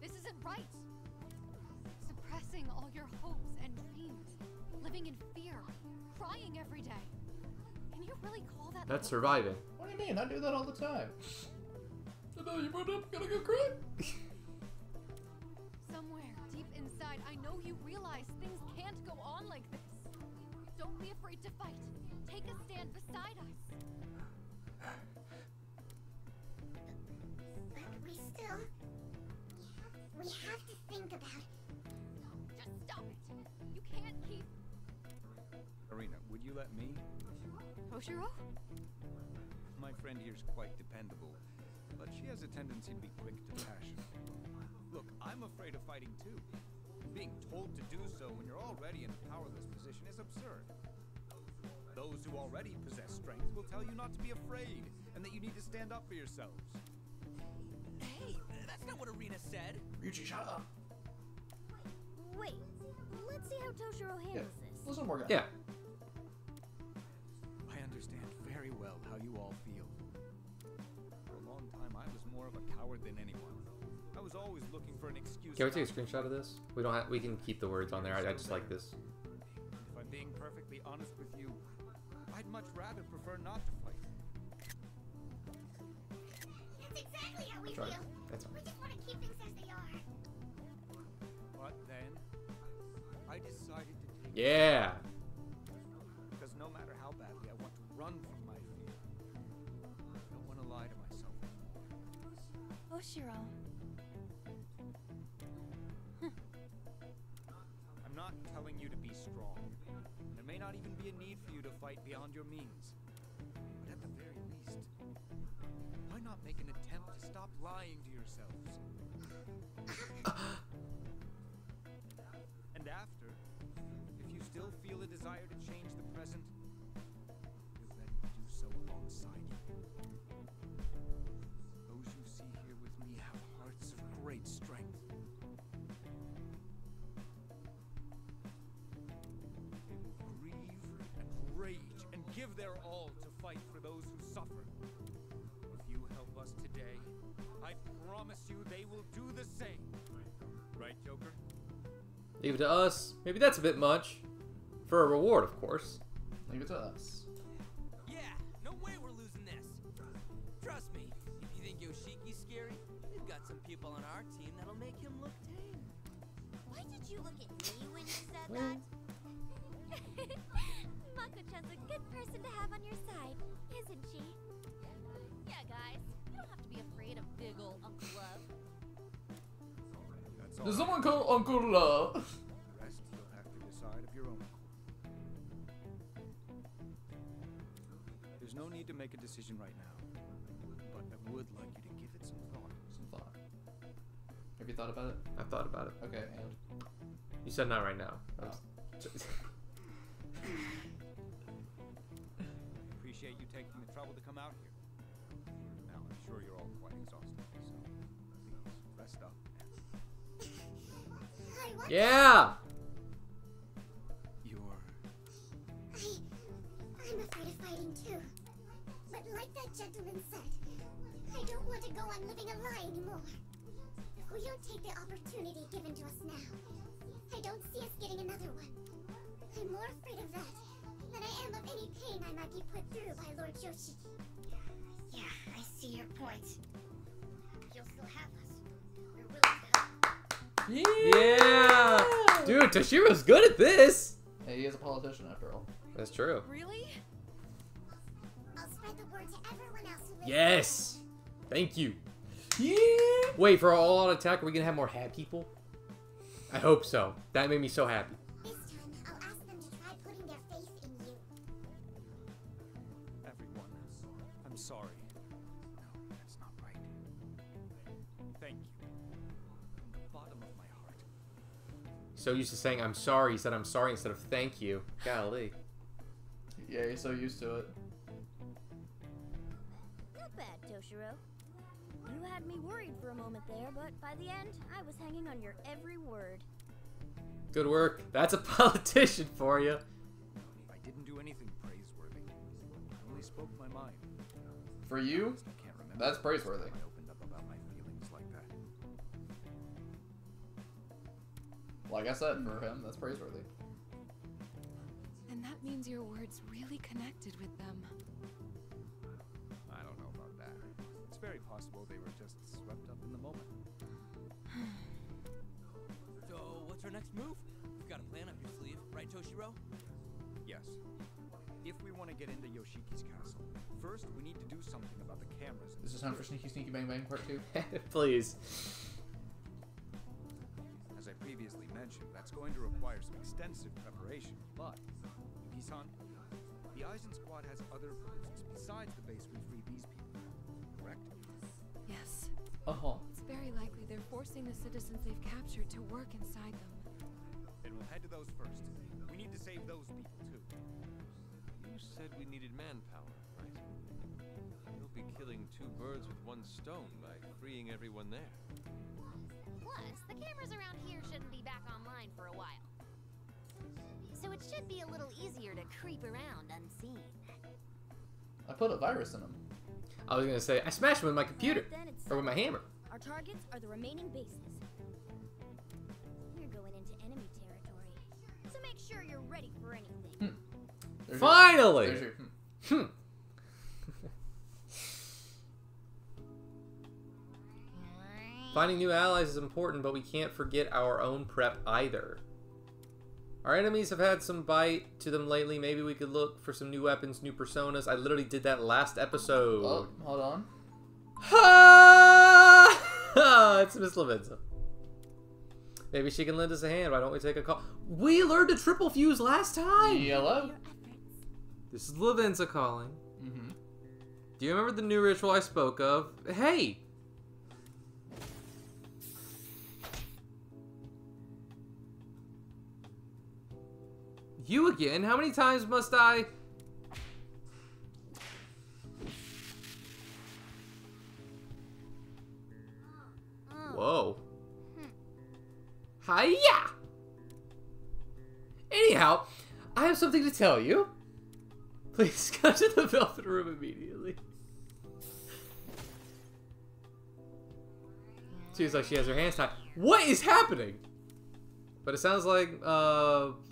this isn't right. Suppressing all your hopes and dreams, living in fear, crying every day. Can you really call that? That's surviving. What do you mean? I do that all the time. I know you brought up, gotta go cry. Somewhere deep inside, I know you realize things can't go on like this. Don't be afraid to fight. Take a stand beside us. But we have to think about... Just stop it. You can't keep... Arena, would you let me? Toshiro? My friend here's quite dependable, but but she has a tendency to be quick to passion. Look, I'm afraid of fighting too. Being told to do so when you're already in a powerless position is absurd. Those who already possess strength will tell you not to be afraid, and that you need to stand up for yourselves. Hey, that's not what Arena said. Ryuji, shut up. Wait, let's see how Toshiro handles this. Listen more, guys. Yeah. I understand very well how you all feel. For a long time, I was more of a coward than anyone. I was always looking for an excuse. Can we take a screenshot of this? We don't have. We can keep the words on there. I just like this. If I'm being perfectly honest with you, I'd much rather prefer not to fight. That's exactly how we Sorry. feel. That's fine. We just want to keep things as they are. But then, I decided to take Yeah. because no matter how badly I want to run from my fear, I don't want to lie to myself anymore. Toshiro. I'm not telling you to be strong. There may not even be a need for you to fight beyond your means. But at the very least, why not make an attempt to stop lying to yourselves? And after, if you still feel a desire to change the present, you're ready to do so alongside you. Those you see here with me have hearts of great strength. They will grieve and rage and give their all to fight for those who suffer. If you help us today, I promise you they will do the same. Right, Joker? Leave it to us. Maybe that's a bit much. For a reward, of course. Leave it to us. Yeah, no way we're losing this. Trust me, if you think Yoshiki's scary, we've got some people on our team that'll make him look tame. Why did you look at me when you said that? Mako-chan's a good person to have on your side, isn't she? Yeah, guys. You don't have to be afraid of big ol' Uncle Love. That's all. Does someone call Uncle Love? The rest you'll have to decide of your own. There's no need to make a decision right now, but I would like you to give it some thought. Some thought. Have you thought about it? I've thought about it. Okay, and You said not right now. Appreciate you taking the trouble to come out here. Now, I'm sure you're all quite exhausted, so please rest up. Yeah. I'm afraid of fighting too. But like that gentleman said, I don't want to go on living a lie anymore. If we don't take the opportunity given to us now, I don't see us getting another one. I'm more afraid of that than I am of any pain I might be put through by Lord Yoshiki. Yeah, I see your point. You'll still have us. We're willing to help. Yeah. Dude, Toshiro's good at this. hey, he is a politician after all. That's true. Really? I'll spread the word to everyone else who lives. Yes. Thank you. Yeah. Wait, for all out attack, are we gonna have more hat people? I hope so. That made me so happy. This time, I'll ask them to try putting their faith in you. Everyone, I'm sorry. No, that's not right. Thank you. From the bottom of my heart. So used to saying I'm sorry, he said I'm sorry instead of thank you. Golly. Yeah, he's so used to it. Not bad, Toshiro. You had me worried for a moment there, but by the end, I was hanging on your every word. Good work. That's a politician for you. I didn't do anything praiseworthy. I only spoke my mind. For you, I can't remember that's the last praiseworthy. time I opened up about my feelings like that. Like I said, for him, that's praiseworthy. And that means your words really connected with them. I don't know about that. It's very possible they were just swept up in the moment. So, what's our next move? We've got a plan up your sleeve, right, Toshiro? Yes. If we want to get into Yoshiki's castle, first we need to do something about the cameras. in This is time for Sneaky Sneaky Bang Bang Part 2. Please. As I previously mentioned, that's going to require some extensive preparation, but, Yuki-san, the Aizen squad has other posts besides the base we freed these people, correct? Yes. It's very likely they're forcing the citizens they've captured to work inside them. Then we'll head to those first. We need to save those people too. You said we needed manpower, right? You'll be killing two birds with one stone by freeing everyone there. Plus, the cameras around here shouldn't be back online for a while. So it should be a little easier to creep around unseen. I put a virus in him. I was gonna say, I smashed him with my computer. Then it's Or with my hammer. Our targets are the remaining bases. We're going into enemy territory, so make sure you're ready for anything. There's Finally! Your, there's your, Finding new allies is important, but we can't forget our own prep either. Our enemies have had some bite to them lately. Maybe we could look for some new weapons, new personas. I literally did that last episode. Oh, hold on. It's Miss Lavenza. Maybe she can lend us a hand. Why don't we take a call? We learned a triple fuse last time. Yellow. This is Lavenza calling. Mm-hmm. Do you remember the new ritual I spoke of? Hey! You again? How many times must I... Whoa. Hiya! Anyhow, I have something to tell you. Please come to the Velvet Room immediately. Seems like she has her hands tied. What is happening? But it sounds like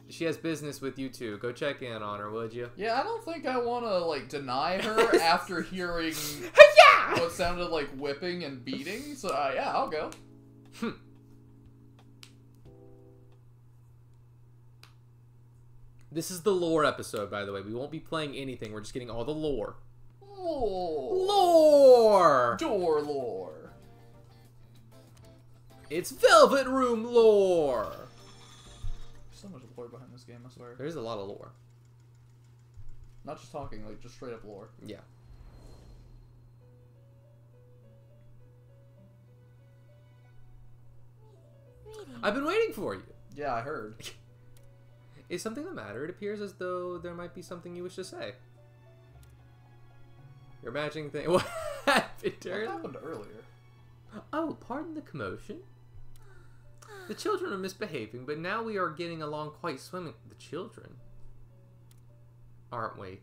she has business with you two. Go check in on her, would you? Yeah, I don't think I want to like deny her after hearing what sounded like whipping and beating. So yeah, I'll go. This is the lore episode, by the way. We won't be playing anything. We're just getting all the lore. Lore. Lore! Door lore. It's Velvet Room lore! So much lore behind this game, I swear. There's a lot of lore. Not just talking, like just straight up lore. Yeah. I've been waiting for you. Yeah, I heard. Is something the matter? It appears as though there might be something you wish to say. You're imagining things. What happened, What happened earlier? Oh, pardon the commotion. The children are misbehaving, but now we are getting along quite swimming. The children? Aren't we?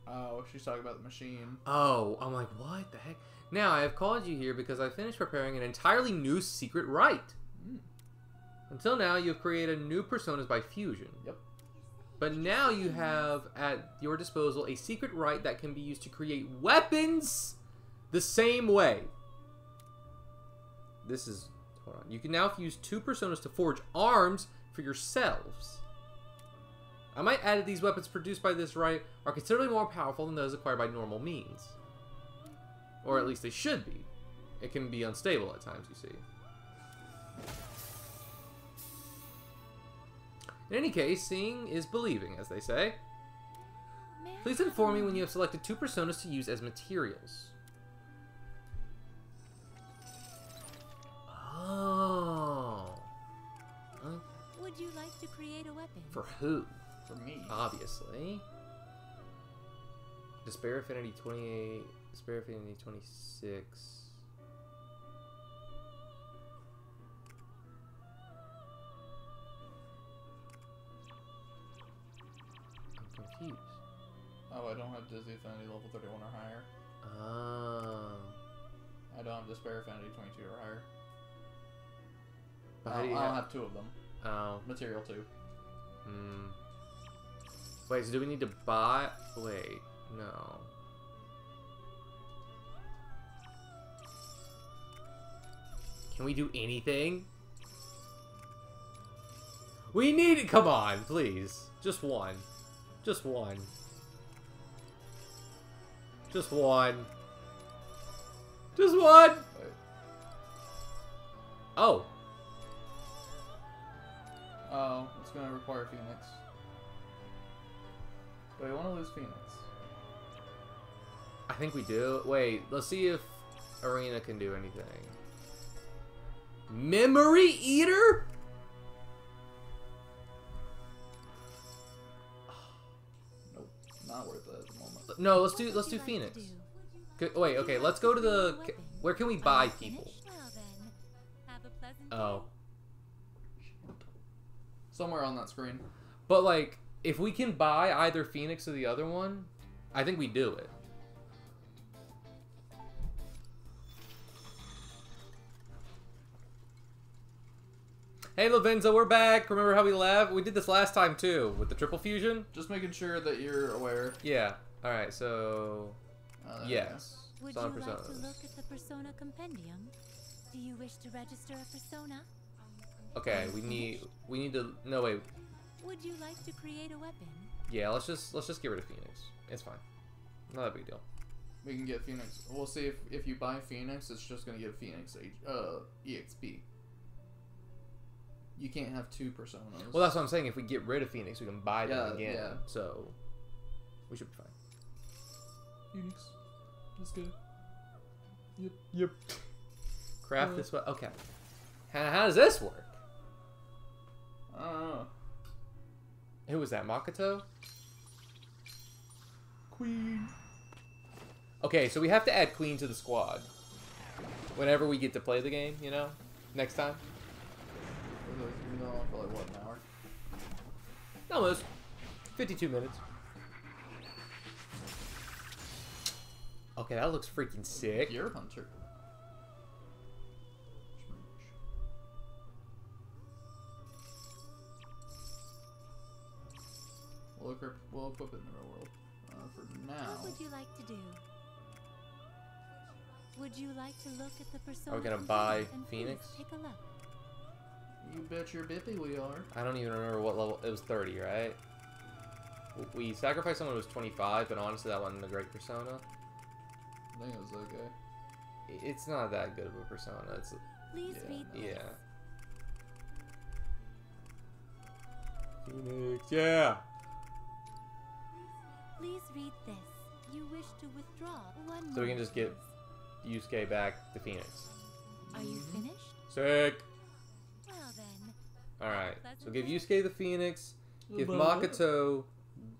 Oh, she's talking about the machine. Oh, I'm like, what the heck? Now, I have called you here because I finished preparing an entirely new secret rite. Until now, you have created new personas by fusion. Yep. But now you have at your disposal a secret rite that can be used to create weapons the same way. This is... Hold on. You can now use two personas to forge arms for yourselves. I might add that these weapons produced by this rite are considerably more powerful than those acquired by normal means. Or at least they should be. It can be unstable at times, you see. In any case, seeing is believing, as they say. Please inform me when you have selected two personas to use as materials. Oh. Okay. Would you like to create a weapon? For who? For me. Obviously. Despair Affinity 28. Despair Affinity 26. I'm confused. Oh, I don't have Disney Affinity level 31 or higher. Oh. I don't have Despair Affinity 22 or higher. But I how do you don't have two of them. Oh. Material 2. Hmm. Wait, so do we need to buy... Wait, no. Can we do anything? We need it! Come on, please. Just one. Just one. Just one. Just one! Wait. Oh. Oh, it's gonna require Phoenix. Do I want to lose Phoenix? I think we do. Wait, let's see if Arena can do anything. Memory Eater? Nope, not worth it at the moment. No, let's do Phoenix. Wait, okay, let's go to the... Where can we buy people? Oh. Somewhere on that screen. But, like, if we can buy either Phoenix or the other one, I think we do it. Hey, Lavenza, we're back. Remember how we left? We did this last time, too, with the triple fusion. Just making sure that you're aware. Yeah. Alright, so... yes. Would you like to look at the Persona Compendium? Do you wish to register a persona? Okay, we need to... No, wait. Would you like to create a weapon? Yeah, let's just get rid of Phoenix. It's fine. Not a big deal. We can get Phoenix. We'll see if you buy Phoenix, it's just gonna give Phoenix EXP. You can't have two personas. Well, that's what I'm saying. If we get rid of Phoenix, we can buy them again. Yeah. So we should be fine. Phoenix. Let's go. Yep. Craft this way. Okay. How does this work? I don't know. Who was that? Makoto? Queen. Okay, so we have to add Queen to the squad. Whenever we get to play the game, you know? Next time. We've been on for like, what, an hour? Almost. 52 minutes. Okay, that looks freaking sick. Gear Hunter. We'll equip it in the real world. For now. What would you like to do? Would you like to look at the Persona? Are we gonna buy and Phoenix? Take a look. You bet your bippy we are. I don't even remember what level. It was 30, right? We sacrificed someone who was 25, but honestly, that wasn't a great persona. I think it was okay. It's not that good of a persona. It's Please read this. yeah. Phoenix, yeah. Please read this. You wish to withdraw one. So we can just get moment, Yusuke back to Phoenix. Are you finished? Sick. Well then. Alright, so give Yusuke the Phoenix, give Makoto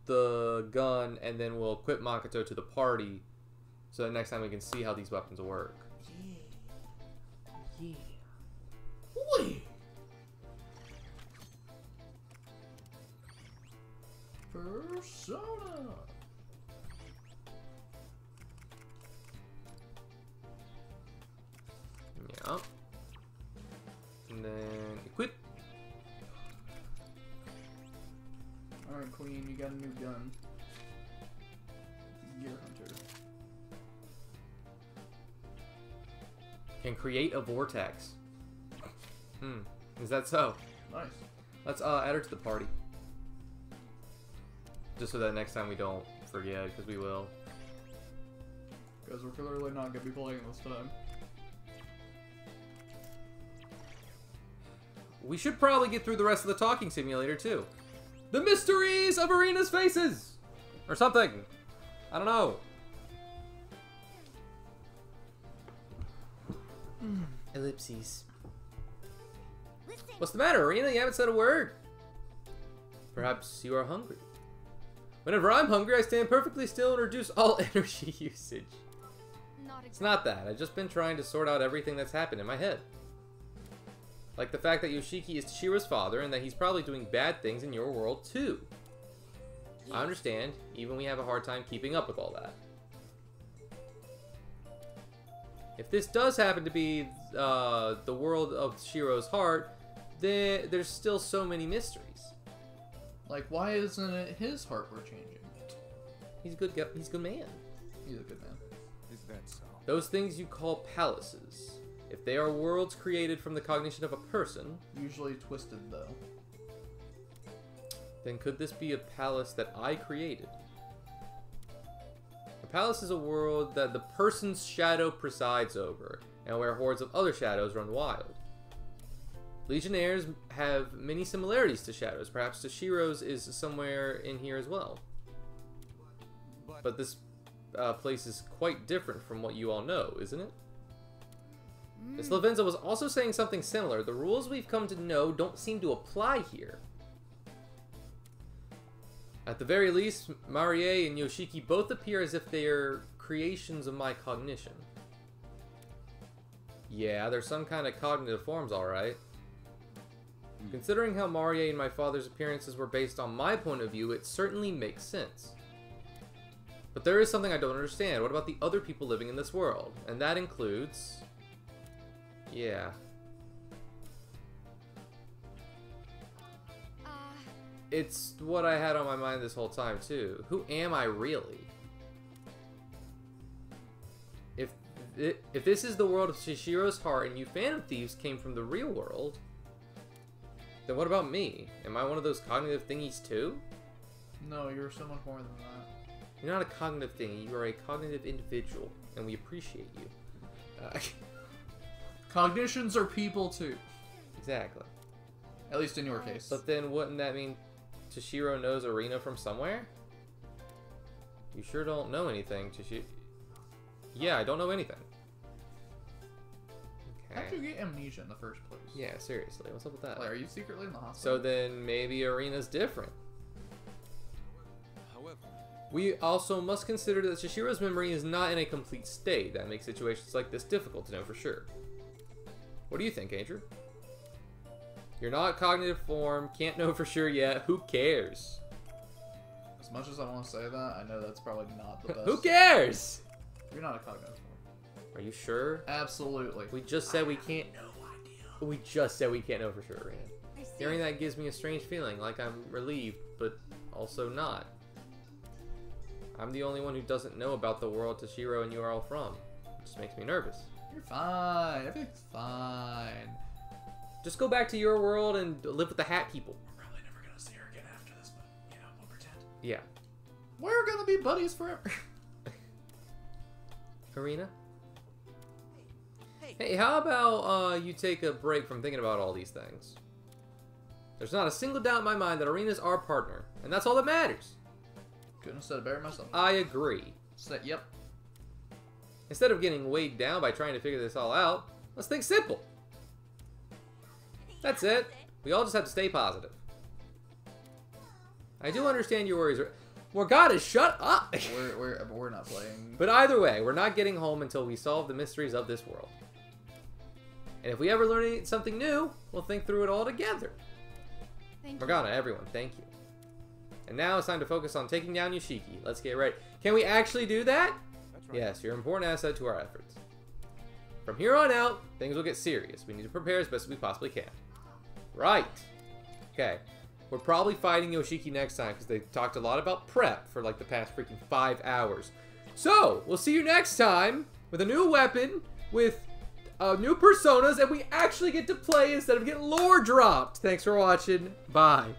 the gun, and then we'll equip Makoto to the party so that next time we can see how these weapons work. Yeah. Wait. Persona. Yeah. And then equip. Alright, Queen, you got a new gun. Gear Hunter. Can create a vortex. Is that so? Nice. Let's add her to the party. Just so that next time we don't forget, because we will. Because we're clearly not going to be playing this time. We should probably get through the rest of the talking simulator, too. The mysteries of Arena's faces! Or something. I don't know. Ellipses. What's the matter, Arena? You haven't said a word. Perhaps you are hungry. Whenever I'm hungry, I stand perfectly still and reduce all energy usage. It's not that. I've just been trying to sort out everything that's happened in my head. Like the fact that Yoshiki is Toshiro's father and that he's probably doing bad things in your world too. I understand. Even we have a hard time keeping up with all that. If this does happen to be the world of Toshiro's heart, then there's still so many mysteries. Like, why isn't it his heart we're changing? He's a good man. He's a good man. Is that so? Those things you call palaces. If they are worlds created from the cognition of a person... Usually twisted, though. Then could this be a palace that I created? A palace is a world that the person's shadow presides over, and where hordes of other shadows run wild. Legionnaires have many similarities to shadows. Perhaps Toshiro's is somewhere in here as well. But this place is quite different from what you all know, isn't it? Miss Lavenza was also saying something similar. The rules we've come to know don't seem to apply here. At the very least, Marie and Yoshiki both appear as if they are creations of my cognition. Yeah, they're some kind of cognitive forms, alright. Considering how Marie and my father's appearances were based on my point of view, it certainly makes sense. But there is something I don't understand. What about the other people living in this world? And that includes... Yeah. It's what I had on my mind this whole time, too. Who am I really? If this is the world of Toshiro's heart and you Phantom Thieves came from the real world, then what about me? Am I one of those cognitive thingies, too? No, you're so much more than that. You're not a cognitive thingy. You are a cognitive individual, and we appreciate you. Cognitions are people, too. Exactly. At least in your case. But then wouldn't that mean Toshiro knows Arena from somewhere? You sure don't know anything, Toshiro. Yeah, I don't know anything. Okay. How'd you get amnesia in the first place? Yeah, seriously. What's up with that? Like, are you secretly in the hospital? So then maybe Arena's different. However, we also must consider that Toshiro's memory is not in a complete state. That makes situations like this difficult to know for sure. What do you think, Andrew? You're not cognitive form, can't know for sure yet. Who cares? As much as I want to say that, I know that's probably not the best. Who cares? You're not a cognitive form. Are you sure? Absolutely. We just said we can't. No idea. We just said we can't know for sure, Arena. Hearing that gives me a strange feeling, like I'm relieved, but also not. I'm the only one who doesn't know about the world Toshiro and you are all from. It just makes me nervous. You're fine. Everything's fine. Just go back to your world and live with the hat people. We're probably never gonna see her again after this, but, you know, we'll pretend. Yeah. We're gonna be buddies forever. Arena? Hey, how about you take a break from thinking about all these things? There's not a single doubt in my mind that Arena's our partner, and that's all that matters. Couldn't have said it better myself. I agree. Yep. Instead of getting weighed down by trying to figure this all out, let's think simple. That's it. We all just have to stay positive. I do understand your worries. Morgana, shut up! we're not playing. But either way, we're not getting home until we solve the mysteries of this world. And if we ever learn something new, we'll think through it all together. Morgana, everyone, thank you. And now it's time to focus on taking down Yoshiki. Let's get ready. Can we actually do that? that's right. Yes, you're an important asset to our efforts. From here on out, things will get serious. We need to prepare as best as we possibly can. Right. Okay. We're probably fighting Yoshiki next time because they talked a lot about prep for like the past freaking 5 hours. So, we'll see you next time with a new weapon, with new personas, and we actually get to play instead of getting lore dropped. Thanks for watching. Bye.